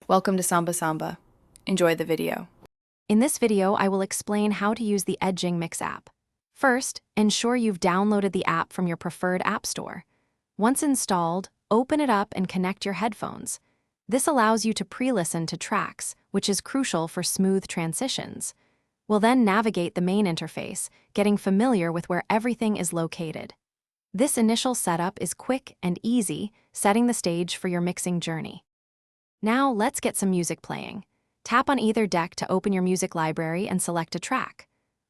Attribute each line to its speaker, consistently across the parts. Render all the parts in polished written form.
Speaker 1: Welcome to Samba Samba. Enjoy the video.
Speaker 2: In this video, I will explain how to use the Edjing Mix app. First, ensure you've downloaded the app from your preferred app store. Once installed, open it up and connect your headphones. This allows you to pre-listen to tracks, which is crucial for smooth transitions. We'll then navigate the main interface, getting familiar with where everything is located. This initial setup is quick and easy, setting the stage for your mixing journey. Now let's get some music playing. Tap on either deck to open your music library and select a track.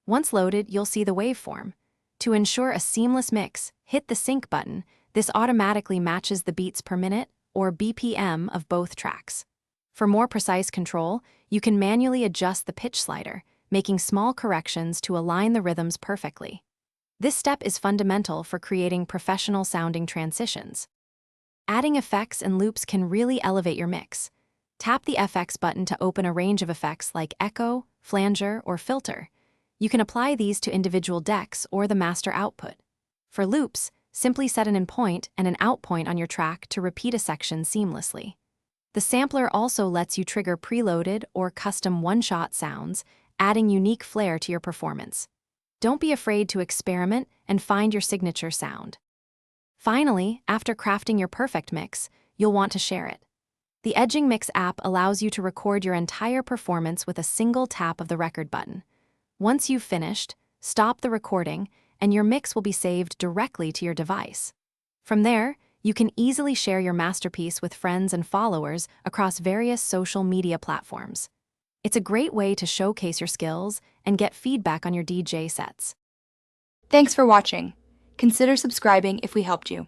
Speaker 2: Once loaded, you'll see the waveform. To ensure a seamless mix, hit the sync button. This automatically matches the beats per minute, or BPM, of both tracks. For more precise control, you can manually adjust the pitch slider, making small corrections to align the rhythms perfectly. This step is fundamental for creating professional-sounding transitions. Adding effects and loops can really elevate your mix. Tap the FX button to open a range of effects like echo, flanger, or filter. You can apply these to individual decks or the master output. For loops, simply set an in point and an out point on your track to repeat a section seamlessly. The sampler also lets you trigger preloaded or custom one-shot sounds, adding unique flair to your performance. Don't be afraid to experiment and find your signature sound. Finally, after crafting your perfect mix, you'll want to share it. The Edjing Mix app allows you to record your entire performance with a single tap of the record button. Once you've finished, stop the recording, and your mix will be saved directly to your device. From there, you can easily share your masterpiece with friends and followers across various social media platforms. It's a great way to showcase your skills and get feedback on your DJ sets.
Speaker 1: Thanks for watching. Consider subscribing if we helped you.